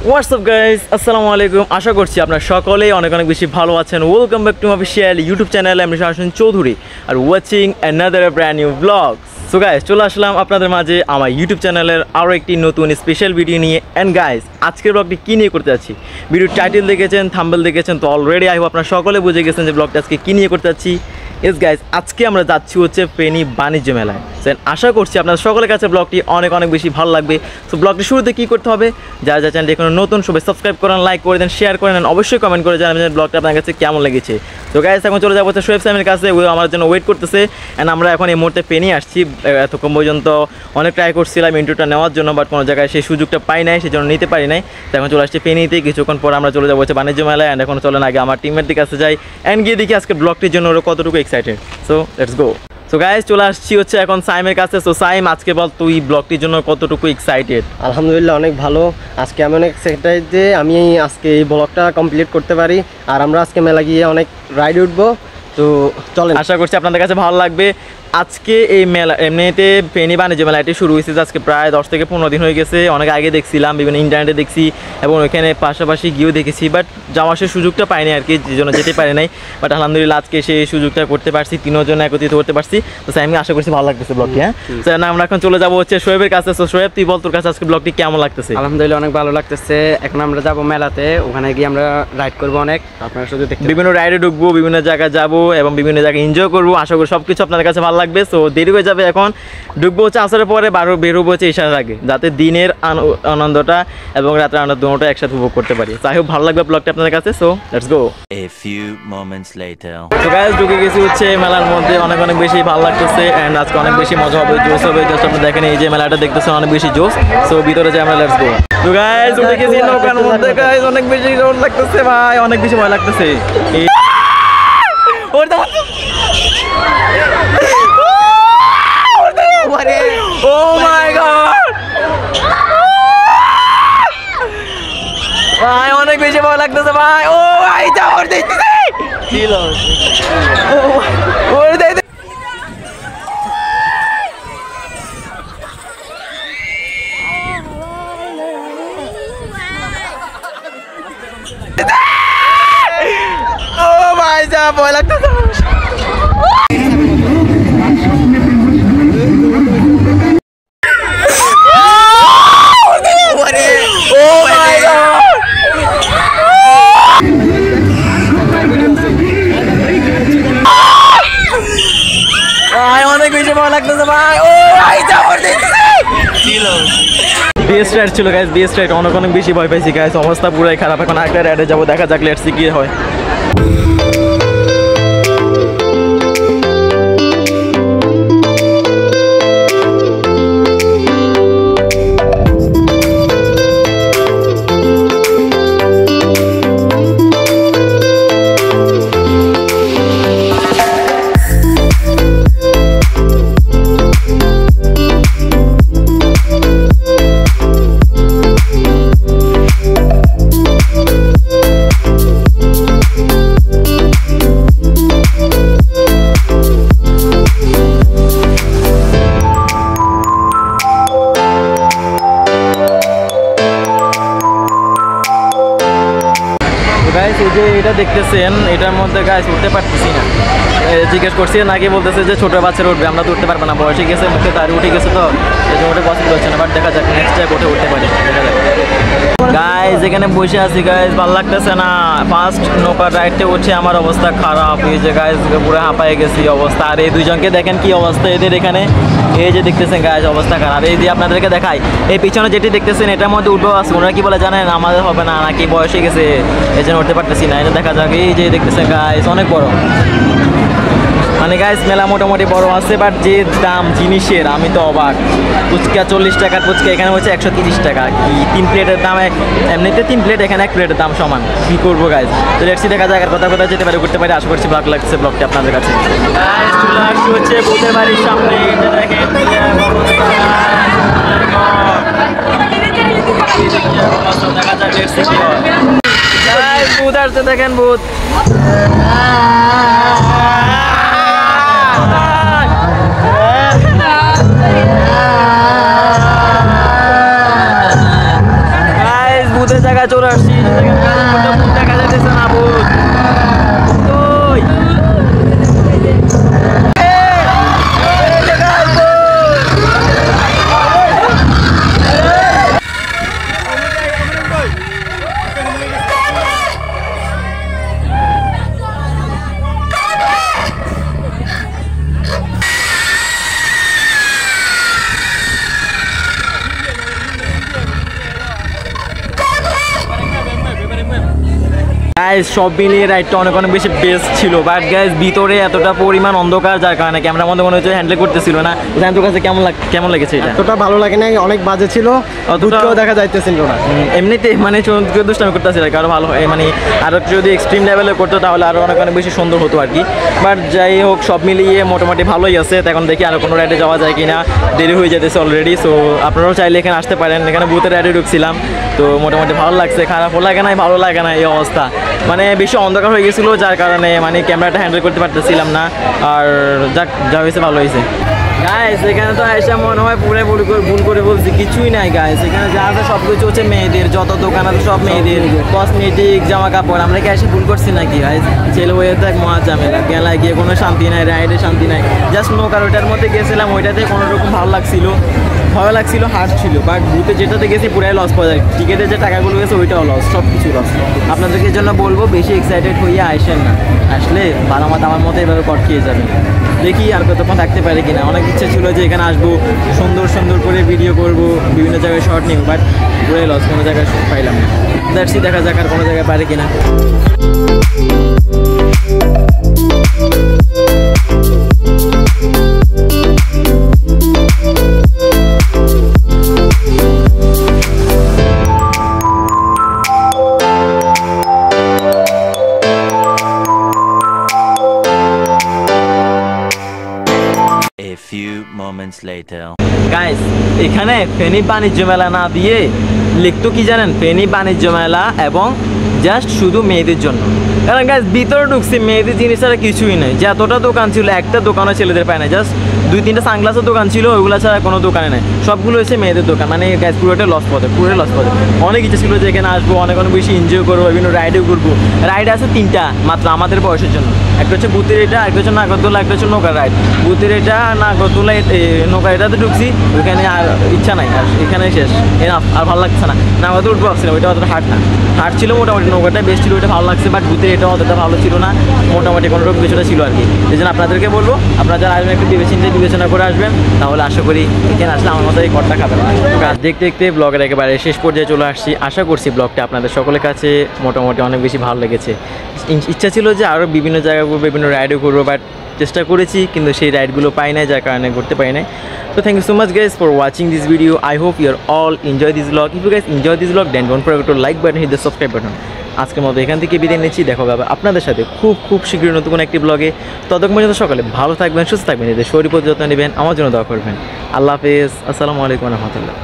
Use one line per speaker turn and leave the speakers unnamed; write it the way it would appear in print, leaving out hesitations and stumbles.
WhatsApp guys, আসসালামু আলাইকুম। আশা করছি আপনারা সকলেই অনেক অনেক বেশি ভালো আছেন। Welcome back to my official YouTube channel. আমি শাসন Chowdhury are watching another brand new blog. So guys, চলে আসলাম আপনাদের মাঝে আমার ইউটিউব চ্যানেলের আরও একটি নতুন স্পেশাল ভিডিও নিয়ে। অ্যান্ড গাইস, আজকের ব্লগটি কী নিয়ে করতে যাচ্ছি, ভিডিওর টাইটেল দেখেছেন, থাম্বনেল দেখেছেন, তো অলরেডি আই হোপ আপনারা সকলে বুঝে গেছেন যে ব্লগটা আজকে কী নিয়ে করতে যাচ্ছি। এস গাইস, আজকে আমরা যাচ্ছি হচ্ছে ফেনী বাণিজ্য মেলায়। আশা করছি আপনাদের সকলের কাছে ব্লগটি অনেক অনেক বেশি ভালো লাগবে। সো ব্লগটি শুরুতে কী করতে হবে, যারা যা চ্যানেলটি কোনো নতুন সবাই সাবস্ক্রাইব করেন, লাইক করে দেন, শেয়ার করে নেন, অবশ্যই কমেন্ট করে জানাবেন ব্লগটা আপনার কাছে কেমন লেগেছে। তো গাইস, এখন চলে যাবো হচ্ছে শোয়েব সাইমের কাছে, ও আমার জন্য ওয়েট করতেছে। অ্যান্ড আমরা এখন এই মুহূর্তে ফেনী আসছি। এতক্ষণ পর্যন্ত অনেক ট্রাই করছিলাম ইন্টারভিউটা নেওয়ার জন্য, বাট কোনো জায়গায় সেই সুযোগটা পাই নাই, সেই জন্য নিতে পারি নাই। তো এখন চলে আসছি ফেনীতে, কিছুক্ষণ পর আমরা চলে যাবো হচ্ছে বাণিজ্য মেলায়। অ্যান্ড এখন চলেন আগে আমার টিমমেটদের কাছে যাই অ্যান্ড গিয়ে দেখি আজকে ব্লগটির জন্য ওরা কতটুকু excited. So let's go. So guys, চলে আসছি হচ্ছে এখন সাইমের কাছে। সো সাইম, আজকে বল তুই ব্লগটির জন্য কতটুকু এক্সাইটেড?
আলহামদুলিল্লাহ অনেক ভালো। আজকে আমি অনেক এক্সাইটেড যে আমি আজকে এই ব্লগটা কমপ্লিট করতে পারি, আর আমরা আজকে মেলা গিয়ে অনেক রাইড উঠবো। তো চলেন,
আশা করছি আপনাদের কাছে ভালো লাগবে। আজকে এই মেলা এমনিতে ফেনী বাণিজ্য মেলাটি শুরু হয়েছে আজকে প্রায় 10 থেকে 15 দিন হয়ে গেছে। অনেক আগে দেখছিলাম, বিভিন্ন ইন্টারনেটে দেখছি এবং ওইখানে পাশাপাশি গিয়েও দেখেছি, বাট যাওয়ার সেই সুযোগটা পাইনি আর কি, যে জন্য যেতে পারি নাই। বাট আলহামদুলিল্লাহ আজকে সেই সুযোগটা করতে পারছি, তিনজন একত্রিত করতে পারছি। তো আমি আশা করছি ভালো লাগতেছে ব্লগটি। হ্যাঁ, না আমরা এখন চলে যাবো হচ্ছে শোয়েবের কাছে। তো শোয়েব, তুই বল তোর কাছে আজকে ব্লগটি কেমন লাগতেছে?
আলহামদুলিল্লাহ অনেক ভালো লাগতেছে। এখন আমরা যাব মেলাতে, ওখানে গিয়ে আমরা রাইড করবো অনেক। আপনারা শুধু দেখতে
বিভিন্ন রাইডে ঢুকবো, বিভিন্ন জায়গায় যাবো এবং বিভিন্ন জায়গায় এনজয় করবো। আশা করি সব কিছু আপনাদের কাছে ভালো লাগবে। সো দেরি হয়ে যাবে, এখন ঢুকবো হচ্ছে আসরের পরে, বের হবো হচ্ছে ইশারার আগে, যাতে দিনের আনন্দটা এবং রাতের আনন্দ দুটোটা একসাথে উপভোগ করতে পারি। যাই হোক, ভালো লাগবে ব্লগটা আপনাদের কাছে। So let's go.
A few moments later.
তো গাইস, ঢুকে গেছি হচ্ছে মেলার মধ্যে, অনেক অনেক বেশি ভালো লাগতেছে অ্যান্ড আজকে অনেক বেশি মজা হবে, জোশ হবে। জাস্ট আপনি দেখেন এই যে মেলাটা দেখতেছেন, অনেক বেশি জোশ। সো ভিতরে যাই আমরা, লেটস গো। তো গাইস, উঠে গেছি নৌকার মধ্যে। গাইস, অনেক বেশি জোর লাগতেছে ভাই, অনেক বেশি ভয় লাগতেছে। Oh my god! ভাই অনেক বেশি ভয় লাগতেছে ভাই। ও ভাই, যাওয়ার দেখতেছে ছিল ওরে দেখ। ও ভাই, যা ভয় লাগতেছে। অনেক বেশি ভয় লাগতেছে ভাই। ও ভাই, যাওয়ার দেখতেছে ছিল বেস্ট রাইড ছিল গাইস, বেস্ট রাইড। অনেক অনেক বেশি ভয় পাইছি গাইস, অবস্থা পুরাই খারাপ। এখন একটা রাইডে যাবো, দেখা যাক লেটস সি কি হয়। গাইস, এই যে এটা দেখতেছেন, এটার মধ্যে গাইস উঠতে পারতেছি না। জিজ্ঞেস করছি, নাকি বলতেছে যে ছোটো বাচ্চারা উঠবে, আমরা তো উঠতে পারবো না, বয়সে গেছে, মুখে দাঁড়িয়ে উঠে গেছে, তো এই জন্য ওটা পছন্দ হচ্ছে না। বাট দেখা যাক, নেক্সট টাইম উঠতে পারি, দেখা যাক। গাইস, এখানে বসে আছি গাইস, ভালো লাগতেছে না। ফার্স্ট নৌকার রাইডটা উঠছে, আমার অবস্থা খারাপ। এই যে গাইস, পুরো হাঁপায়ে গেছি অবস্থা। আর এই দুইজনকে দেখেন কি অবস্থা এদের এখানে, এই যে দেখতেছেন গাইস, অবস্থা খারাপ। এই যে আপনাদেরকে দেখাই, এই পিছনে যেটি দেখতেছেন এটার মধ্যে উঠবো আছে, ওনারা কি বলে জানেন, আমাদের হবে না, নাকি বয়সে গেছে এই জন্য উঠতে পারতেছি না। এটা দেখা যাক। এই যে দেখতেছেন গাইস, অনেক বড়, মানে গাইস মেলা মোটামুটি বড় আছে, বাট যে দাম জিনিসের আমি তো অবাক। ফুচকা 40 টাকার ফুচকা এখানে হচ্ছে 130 টাকা। কি 3 প্লেটের দামে, এমনিতে 3 প্লেট, এখানে 1 প্লেটের দাম সমান। কী করবো গাইস? তো লেটস সি, দেখা যাক কথা কথা যেতে পারি, করতে পারি। আশা করছি ভালো লাগছে ব্লগটা আপনাদের কাছে। গাইস, চলে আসছি হচ্ছে ভূতের বাড়ির সামনে। এটা দেখেন দেখা যাক লেটস সি কি হয়। গাইস, ভূত আসছে, দেখেন ভূত। ভূতের জায়গায় চলে আসছি, ভূত দেখা যাইতেছে না, ভূত কই? গাইস সব মিলিয়ে রাইডটা অনেক অনেক বেশি বেস্ট ছিল, বাট গাইস ভিতরে এতটা পরিমাণ অন্ধকার যার কারণে ক্যামেরার মধ্যে মনে হচ্ছে হ্যান্ডেল করতেছিল না। তোর কাছে কেমন লেগেছে এটা?
এতটা ভালো লাগে না, অনেক বাজে ছিল, দুটোও দেখা যাইতেছিল না।
এমনিতে মানে দুষ্টামি করতেছিল, কারো ভালো মানে আরও যদি এক্সট্রিম লেভেলে করতো তাহলে আরও অনেক অনেক বেশি সুন্দর হতো আর কি। বাট যাই হোক সব মিলিয়ে মোটামুটি ভালোই আছে। তো এখন দেখি আরও কোনো রাইডে যাওয়া যায় কি না, দেরি হয়ে যেতেছে অলরেডি। সো আপনারাও চাইলে এখানে আসতে পারেন, এখানে ভূতের রাইডে ঢুকছিলাম, তো মোটামুটি ভালো লাগছে, খারাপও লাগে না ভালো লাগে না এই অবস্থা। মানে বেশি অন্ধকার হয়ে গেছিলো যার কারণে মানে ক্যামেরাটা হ্যান্ডেল করতে পারতেছিলাম না। আর যাক যা হয়েছে ভালো হয়েছে। গাইস এখানে তো এসে মনে হয় পুরো ভুল করে বলছি, কিছুই নাই গাইস। এখানে যা আছে সব কিছু হচ্ছে মেয়েদের, যত দোকান আছে সব মেয়েদের, কসমেটিক, জামা কাপড়। আমরা কি এসে ভুল করছি নাকি গাইস? ছেলে হয়ে তো এক মহা ঝামেলা, গেলায় গিয়ে কোনো শান্তি নাই, রাইডে শান্তি নাই। জাস্ট নৌকার ওইটার মধ্যে গেছিলাম, ওইটাতে কোনো রকম ভালো লাগছিল, ভালো লাগছিল, হার্ড ছিল। বাট ভূতে যেটাতে গেছি পুরাই লস পাওয়া যায়, টিকিটের যে টাকাগুলো গেছে ওইটাও লস, সব কিছু লস। আপনাদেরকে জন্য বলবো বেশি এক্সাইটেড হয়ে আসেন না, আসলে বারামাত আমার মতো এভাবে কট খেয়ে যাবে। দেখি আর কতক্ষণ থাকতে পারে কিনা। অনেক ইচ্ছা ছিল যে এখানে আসবো, সুন্দর সুন্দর করে ভিডিও করব, বিভিন্ন জায়গায় শর্ট নিব, বাট পুরাই লস, কোনো জায়গায় পাইলাম না। দেখছি দেখা যাক আর কোনো জায়গায় পারে কিনা।
A few moments later.
Guys এখানে ফেনী বাণিজ্য মেলা না দিয়ে লিখতো কি জানেন, ফেনী বাণিজ্য মেলা এবং জাস্ট শুধু মেয়েদের জন্য। কারণ গাইস ভিতরে ঢুকছি, মেয়েদের জিনিস ছাড়া কিছুই নেই। যে এতটা দোকান ছিল, একটা দোকানও ছেলেদের পায় না, জাস্ট 2-3টা সানগ্লাসের দোকান ছিল, ওইগুলো ছাড়া কোনো দোকানে নেই, সবগুলো হচ্ছে মেয়েদের দোকান। মানে গাইস পুরোটা লস পথে, পুরোটাই লস পথে। অনেক ইচ্ছে ছিল যে এখানে আসবো, অনেক অনেক বেশি এনজয় করবো, বিভিন্ন রাইডও করবো। রাইড আছে 3টা মাত্র আমাদের বয়সের জন্য, একটা হচ্ছে ভূতের এটা, একটা হচ্ছে নাগরদোলা, একটা হচ্ছে নৌকার রাইড। ভূতের এটা, নাগরদোলা, নৌকা এটাতে ঢুকছি, ওইখানে আর ইচ্ছা নাই, আর এখানে শেষ, আর ভালো লাগছে না। নাগরদোলা উঠবো ভাবছিলাম, ওইটা অতটা হার্ড না, হার্ড ছিল মোটামুটি, নৌকাটা বেশ ছিল, ওইটা ভালো লাগছে। বাট ভূতের এটা অতটা ভালো ছিল না, মোটামুটি কোনো রকম কিছুটা ছিল আর কি। এই জন্য আপনাদেরকে বলবো, আপনারা যারা আসবেন একটু বিবেচনা করে আসবেন, তাহলে আশা করি এখানে আসলে আমার মতো এই কটটা খাবেন না। দেখতে দেখতে ব্লগের একেবারে শেষ পর্যায়ে চলে আসছি। আশা করছি ব্লগটা আপনাদের সকলের কাছে মোটামুটি অনেক বেশি ভালো লেগেছে। ইচ্ছা ছিল যে আরও বিভিন্ন জায়গা করবো, বিভিন্ন রাইডও করবো, বাট চেষ্টা করেছি কিন্তু সেই রাইডগুলো পাই নাই, যার কারণে করতে পারি নাই। So thank you so much guys for watching this video. I hope you are all enjoy this vlog. If you guys enjoy this vlog then don't forget to like button, hit the subscribe button. আজকের মতো এখান থেকে বিদায় নিচ্ছি, দেখা হবে আপনাদের সাথে খুব শীঘ্রই নতুন একটি ব্লগে। ততক্ষণ পর্যন্ত সকালে ভালো থাকবেন, সুস্থ থাকবেন, এদের শরীর প্রতি যত্ন নেবেন, আমার জন্য দোয়া করবেন। আল্লাহ হাফেজ, আসসালামু আলাইকুম ওয়া রাহমাতুল্লাহ।